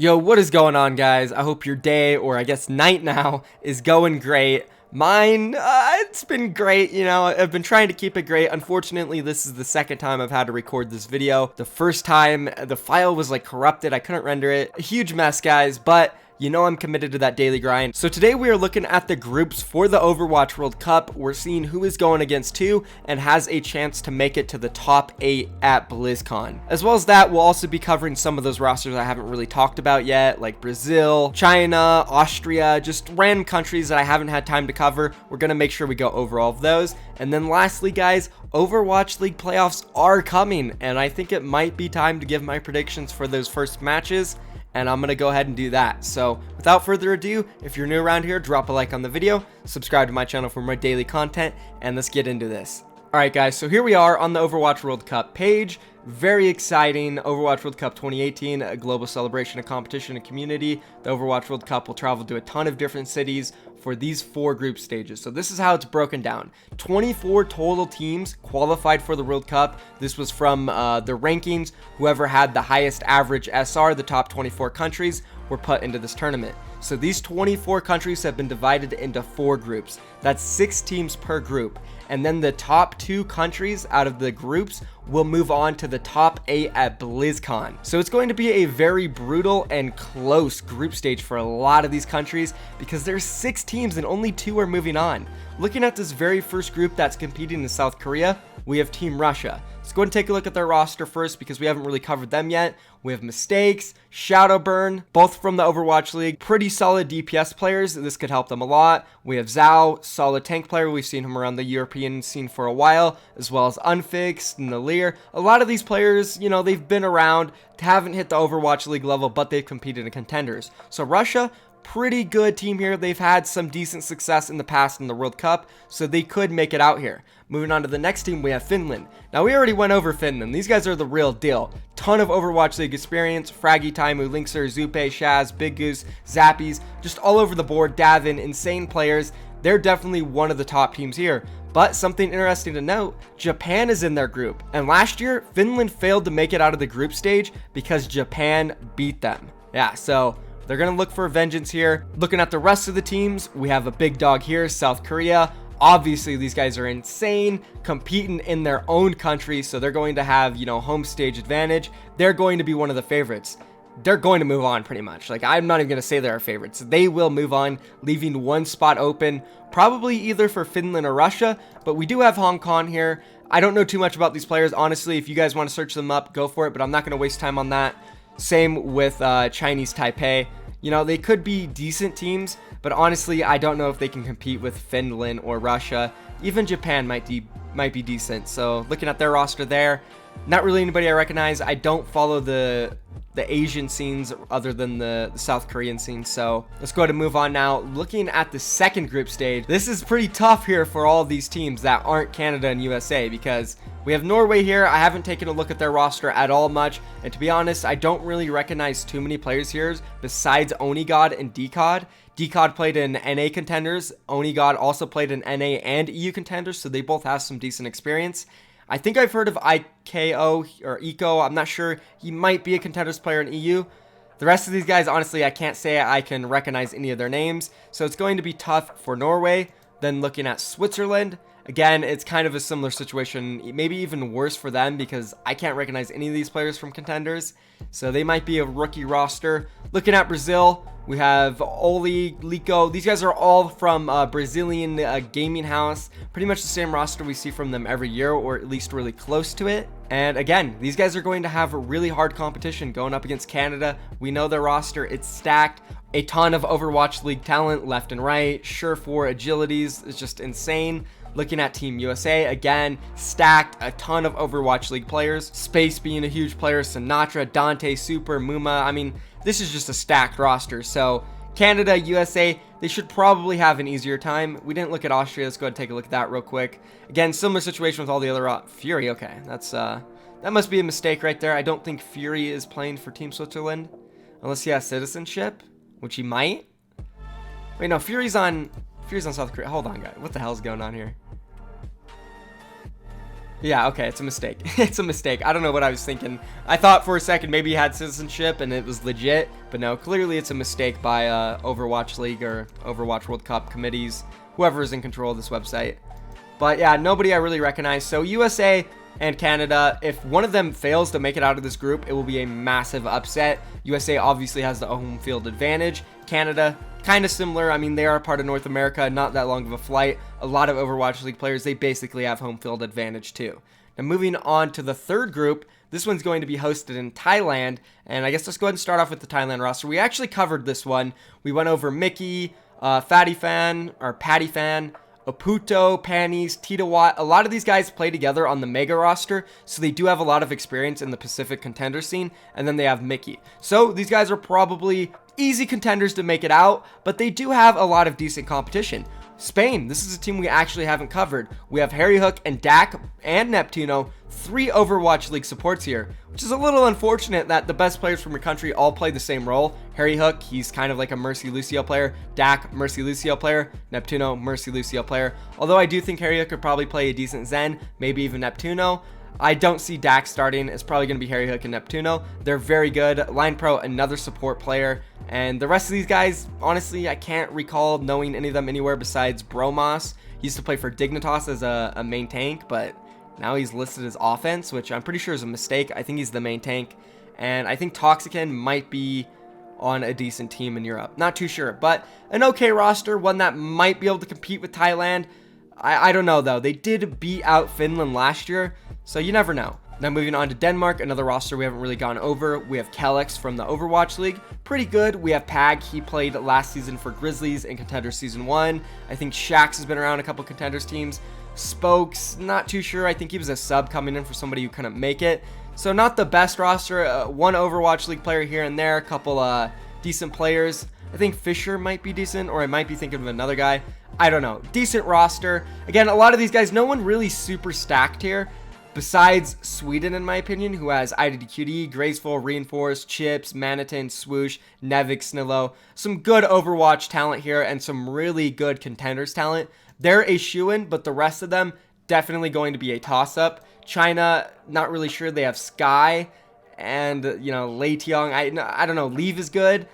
Yo, what is going on, guys? I hope your day, or I guess night now, is going great. Mine, it's been great, I've been trying to keep it great. Unfortunately, this is the second time I've had to record this video. The first time, the file was like corrupted. I couldn't render it. A huge mess, guys, but I'm committed to that daily grind. So today we are looking at the groups for the Overwatch World Cup. We're seeing who is going against who and has a chance to make it to the top 8 at BlizzCon. As well as that, we'll also be covering some of those rosters I haven't really talked about yet, like Brazil, China, Austria, just random countries that I haven't had time to cover. We're going to make sure we go over all of those. And then lastly, guys, Overwatch League playoffs are coming, and I think it might be time to give my predictions for those first matches. And I'm going to go ahead and do that. So without further ado, if you're new around here, drop a like on the video, subscribe to my channel for more daily content, and let's get into this. Alright guys, so here we are on the Overwatch World Cup page. Very exciting. Overwatch World Cup 2018, a global celebration of competition and community. The Overwatch World Cup will travel to a ton of different cities for these 4 group stages. So this is how it's broken down. 24 total teams qualified for the World Cup. This was from the rankings. Whoever had the highest average SR, the top 24 countries, were put into this tournament. So these 24 countries have been divided into 4 groups. That's 6 teams per group. And then the top 2 countries out of the groups will move on to the top 8 at BlizzCon. So it's going to be a very brutal and close group stage for a lot of these countries because there's 6 teams and only 2 are moving on. Looking at this very first group that's competing in South Korea, we have Team Russia. Let's go and take a look at their roster first because we haven't really covered them yet. We have Mistakes, Shadowburn, both from the Overwatch League. Pretty solid DPS players. This could help them a lot. We have Zhao, solid tank player. We've seen him around the European scene for a while, as well as Unfixed, Nalir. A lot of these players, they've been around, haven't hit the Overwatch League level, but they've competed in contenders. So Russia, pretty good team here. They've had some decent success in the past in the World Cup, so they could make it out here. Moving on to the next team, we have Finland. Now, we already went over Finland. These guys are the real deal. Ton of Overwatch League experience. Fraggy, Taimu, Linkser, Zupe, Shaz, Big Goose, Zappies, just all over the board. Davin, insane players. They're definitely one of the top teams here. But something interesting to note, Japan is in their group. And last year, Finland failed to make it out of the group stage because Japan beat them. Yeah, so they're going to look for vengeance here. Looking at the rest of the teams, we have a big dog here, South Korea. Obviously, these guys are insane, competing in their own country, so they're going to have, home stage advantage. They're going to be one of the favorites. They're going to move on pretty much. Like, I'm not even going to say they're favorites. They will move on, leaving one spot open, probably either for Finland or Russia, but we do have Hong Kong here. I don't know too much about these players. Honestly, if you guys want to search them up, go for it, but I'm not going to waste time on that. Same with Chinese Taipei. They could be decent teams, but honestly, I don't know if they can compete with Finland or Russia. Even Japan might be decent. So looking at their roster there, not really anybody I recognize. I don't follow the Asian scenes other than the South Korean scene. So let's go ahead and move on now. Looking at the second group stage, this is pretty tough here for all of these teams that aren't Canada and USA because we have Norway here. I haven't taken a look at their roster at all much. And to be honest, I don't really recognize too many players here besides Onigod and Decod. Decod played in NA contenders. Onigod also played in NA and EU contenders, so they both have some decent experience. I think I've heard of IKO or Eco. I'm not sure. He might be a contenders player in EU. The rest of these guys, honestly, I can't say I can recognize any of their names. So it's going to be tough for Norway. Then looking at Switzerland, again, it's kind of a similar situation, maybe even worse for them because I can't recognize any of these players from contenders. So they might be a rookie roster. Looking at Brazil, we have Oli, Lico. These guys are all from Brazilian gaming house. Pretty much the same roster we see from them every year, or at least really close to it. And again, these guys are going to have a really hard competition going up against Canada. We know their roster, it's stacked. A ton of Overwatch League talent left and right. Sure for agilities, it's just insane. Looking at Team USA, again, stacked, a ton of Overwatch League players. Space being a huge player, Sinatra, Dante, Super, Muma. I mean, this is just a stacked roster. So Canada, USA, they should probably have an easier time. We didn't look at Austria. Let's go ahead and take a look at that real quick. Again, similar situation with all the other Fury. Okay, that must be a mistake right there. I don't think Fury is playing for Team Switzerland unless he has citizenship, which he might. Wait, no, Fury's on South Korea. Hold on, guys. What the hell's going on here? Yeah, okay, it's a mistake. It's a mistake. I don't know what I was thinking. I thought for a second maybe he had citizenship and it was legit, but no, clearly it's a mistake by Overwatch League or Overwatch World Cup committees, whoever is in control of this website. But yeah, nobody I really recognize. So USA and Canada, if one of them fails to make it out of this group, it will be a massive upset. USA obviously has the home field advantage. Canada, kind of similar. I mean, they are part of North America, not that long of a flight. A lot of Overwatch League players, they basically have home field advantage too. Now moving on to the third group, this one's going to be hosted in Thailand, and I guess let's go ahead and start off with the Thailand roster. We actually covered this one. We went over Mickey, Patty Fan, Oputo, Panties, Tita Watt. A lot of these guys play together on the Mega roster, so they do have a lot of experience in the Pacific contender scene, and then they have Mickey. So these guys are probably easy contenders to make it out, but they do have a lot of decent competition. Spain, this is a team we actually haven't covered. We have Harry Hook and Dak and Neptuno, 3 Overwatch League supports here, which is a little unfortunate that the best players from your country all play the same role. Harry Hook, he's kind of like a Mercy Lucio player. Dak, Mercy Lucio player. Neptuno, Mercy Lucio player. Although I do think Harry Hook could probably play a decent Zen, maybe even Neptuno. I don't see Dak starting. It's probably going to be Harry Hook and Neptuno. They're very good. Line Pro, another support player. And the rest of these guys, honestly, I can't recall knowing any of them anywhere besides Bromos. He used to play for Dignitas as a main tank, but now he's listed as offense, which I'm pretty sure is a mistake. I think he's the main tank. And I think Toxican might be on a decent team in Europe. Not too sure, but an okay roster, one that might be able to compete with Thailand. I don't know, though. They did beat out Finland last year, so you never know. Now moving on to Denmark, another roster we haven't really gone over. We have Kellex from the Overwatch League. Pretty good. We have Pag. He played last season for Grizzlies in Contenders Season 1. I think Shax has been around a couple Contenders teams. Spokes, not too sure. I think he was a sub coming in for somebody who couldn't make it. So not the best roster. One Overwatch League player here and there. A couple decent players. I think Fisher might be decent, or I might be thinking of another guy. I don't know. Decent roster. Again, a lot of these guys, no one really super stacked here. Besides Sweden, in my opinion, who has IDDQD, Graceful, Reinforced, Chips, Manitin, Swoosh, Nevik, Snillo. Some good Overwatch talent here and some really good Contenders talent. They're a shoo-in, but the rest of them definitely going to be a toss-up. China, not really sure. They have Sky and, you know, Lei Tiong. I don't know. Leave is good.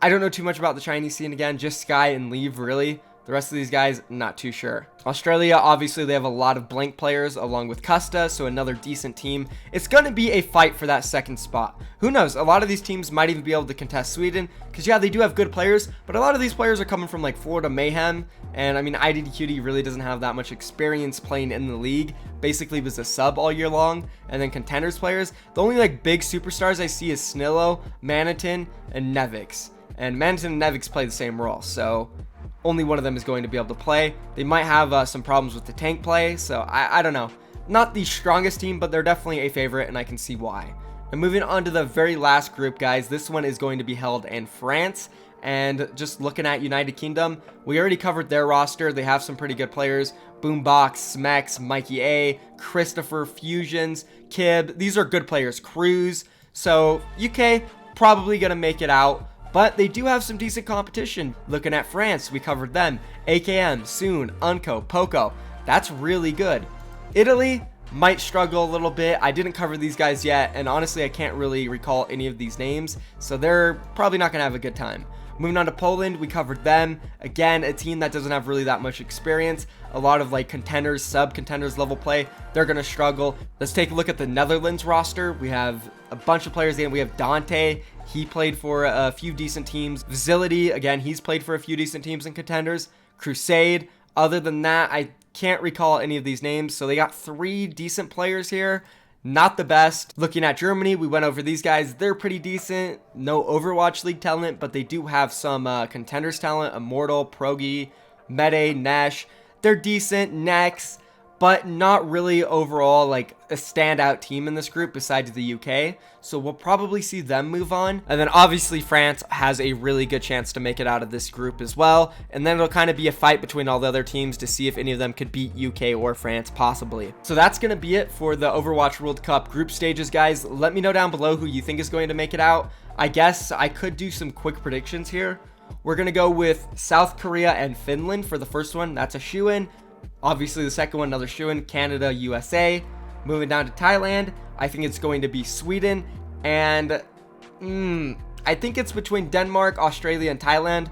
I don't know too much about the Chinese scene again. Just Sky and Leave, really. The rest of these guys, not too sure. Australia, obviously, they have a lot of blank players along with Custa, so another decent team. It's going to be a fight for that second spot. Who knows? A lot of these teams might even be able to contest Sweden, because, yeah, they do have good players, but a lot of these players are coming from, like, Florida Mayhem, and, I mean, IDDQD really doesn't have that much experience playing in the league. Basically was a sub all year long, and then Contenders players. The only, like, big superstars I see is Snillo, Manitin, and Nevix. And Manitin and Nevix play the same role, so only one of them is going to be able to play. They might have some problems with the tank play, so I don't know. Not the strongest team, but they're definitely a favorite, and I can see why. And moving on to the very last group, guys, this one is going to be held in France. And just looking at United Kingdom, we already covered their roster. They have some pretty good players. Boombox, Smex, Mikey A, Christopher, Fusions, Kib. These are good players. Cruz. So UK probably going to make it out. But they do have some decent competition. Looking at France, we covered them. AKM, Soon, Unco, Poco. That's really good. Italy might struggle a little bit. I didn't cover these guys yet, and honestly, I can't really recall any of these names, so they're probably not going to have a good time. Moving on to Poland, we covered them. Again, a team that doesn't have really that much experience. A lot of like contenders, sub-contenders level play. They're going to struggle. Let's take a look at the Netherlands roster. We have a bunch of players in. We have Dante. He played for a few decent teams. Vizility, again, he's played for a few decent teams and contenders. Crusade. Other than that, I can't recall any of these names. So they got 3 decent players here. Not the best. Looking at Germany, we went over these guys. They're pretty decent. No Overwatch League talent, but they do have some contenders talent. Immortal, Progi, Mede, Nesh. They're decent. Next, but not really overall like a standout team in this group besides the UK. So we'll probably see them move on. And then obviously France has a really good chance to make it out of this group as well. And then it'll kind of be a fight between all the other teams to see if any of them could beat UK or France possibly. So that's going to be it for the Overwatch World Cup group stages, guys. Let me know down below who you think is going to make it out. I guess I could do some quick predictions here. We're going to go with South Korea and Finland for the first one. That's a shoo-in. Obviously, the second one, another shoo-in, Canada, USA. Moving down to Thailand, I think it's going to be Sweden. And I think it's between Denmark, Australia, and Thailand.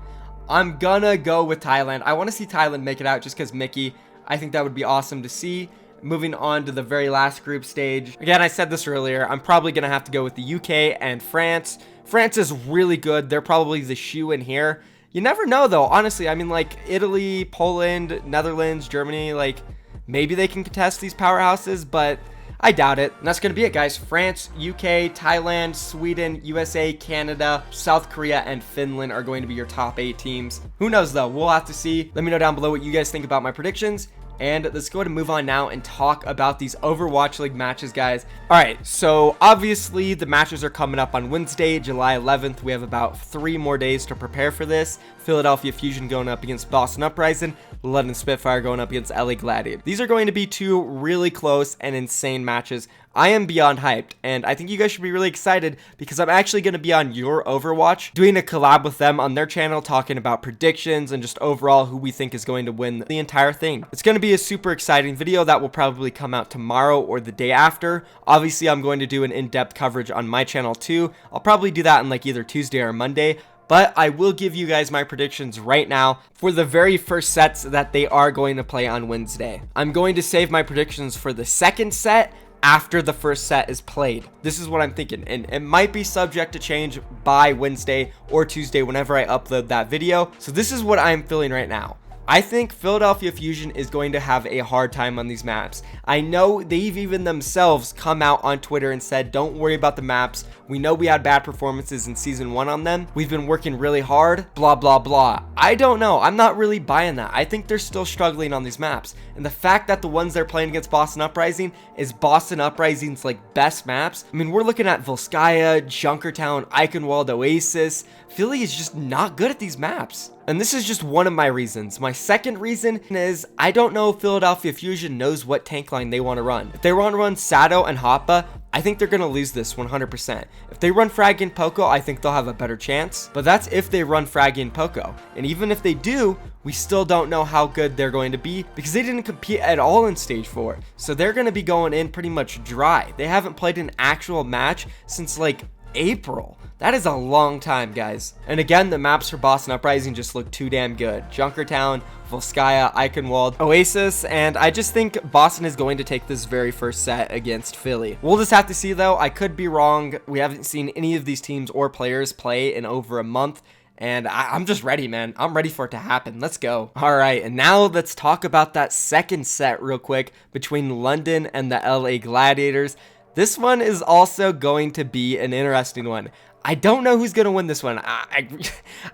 I'm gonna go with Thailand. I want to see Thailand make it out just because Mickey. I think that would be awesome to see. Moving on to the very last group stage. Again, I said this earlier. I'm probably going to have to go with the UK and France. France is really good. They're probably the shoe in here. You never know, though. Honestly, I mean, like Italy, Poland, Netherlands, Germany, like maybe they can contest these powerhouses, but I doubt it. And that's going to be it, guys. France, UK, Thailand, Sweden, USA, Canada, South Korea, and Finland are going to be your top 8 teams. Who knows, though? We'll have to see. Let me know down below what you guys think about my predictions. And let's go ahead and move on now and talk about these Overwatch League matches, guys. All right, so obviously the matches are coming up on Wednesday, July 11th. We have about 3 more days to prepare for this. Philadelphia Fusion going up against Boston Uprising, London Spitfire going up against LA Gladiator. These are going to be 2 really close and insane matches. I am beyond hyped, and I think you guys should be really excited because I'm actually going to be on Your Overwatch, doing a collab with them on their channel, talking about predictions and just overall who we think is going to win the entire thing. It's going to be a super exciting video that will probably come out tomorrow or the day after. Obviously, I'm going to do an in-depth coverage on my channel too. I'll probably do that on like either Tuesday or Monday. But I will give you guys my predictions right now for the very first sets that they are going to play on Wednesday. I'm going to save my predictions for the second set after the first set is played. This is what I'm thinking, and it might be subject to change by Wednesday or Tuesday whenever I upload that video. So this is what I'm feeling right now. I think Philadelphia Fusion is going to have a hard time on these maps. I know they've even themselves come out on Twitter and said, don't worry about the maps. We know we had bad performances in Season 1 on them. We've been working really hard, blah, blah, blah. I don't know. I'm not really buying that. I think they're still struggling on these maps. And the fact that the ones they're playing against Boston Uprising is Boston Uprising's like best maps. I mean, we're looking at Volskaya, Junkertown, Eichenwald, Oasis. Philly is just not good at these maps. And this is just one of my reasons. My second reason is I don't know if Philadelphia Fusion knows what tank line they want to run. If they want to run Sado and Hoppa, I think they're going to lose this 100%. If they run Fraggy and Poco, I think they'll have a better chance. But that's if they run Fraggy and Poco. And even if they do, we still don't know how good they're going to be because they didn't compete at all in Stage 4. So they're going to be going in pretty much dry. They haven't played an actual match since like April. That is a long time, guys. And again, the maps for Boston Uprising just look too damn good. Junkertown, Volskaya, Eichenwald, Oasis, and I just think Boston is going to take this very first set against Philly. We'll just have to see, though. I could be wrong. We haven't seen any of these teams or players play in over a month. And I'm just ready, man. I'm ready for it to happen. Let's go. All right, and now let's talk about that second set real quick between London and the LA Gladiators. This one is also going to be an interesting one. I don't know who's going to win this one. I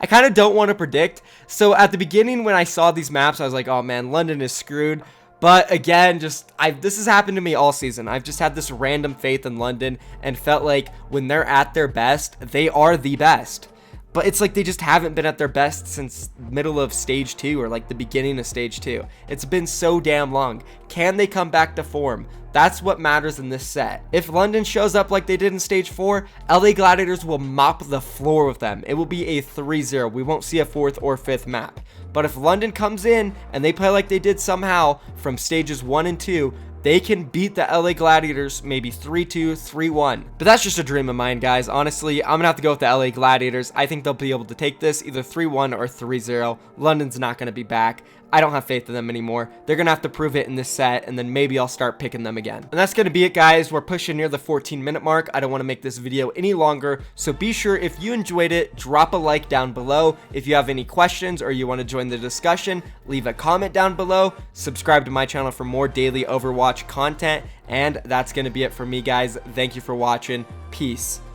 kind of don't want to predict. So at the beginning when I saw these maps, I was like, oh man, London is screwed. But again, this has happened to me all season. I've just had this random faith in London and felt like when they're at their best, they are the best. But it's like they just haven't been at their best since middle of Stage 2 or like the beginning of Stage 2. It's been so damn long. Can they come back to form? That's what matters in this set. If London shows up like they did in Stage 4, LA Gladiators will mop the floor with them. It will be a 3-0. We won't see a 4th or 5th map. But if London comes in and they play like they did somehow from Stages 1 and 2, they can beat the LA Gladiators maybe 3-2, 3-1. But that's just a dream of mine, guys. Honestly, I'm going to have to go with the LA Gladiators. I think they'll be able to take this either 3-1 or 3-0. London's not going to be back. I don't have faith in them anymore. They're going to have to prove it in this set, and then maybe I'll start picking them again. And that's going to be it, guys. We're pushing near the 14-minute mark. I don't want to make this video any longer, so be sure if you enjoyed it, drop a like down below. If you have any questions or you want to join the discussion, leave a comment down below. Subscribe to my channel for more daily Overwatch content, and that's going to be it for me, guys. Thank you for watching. Peace.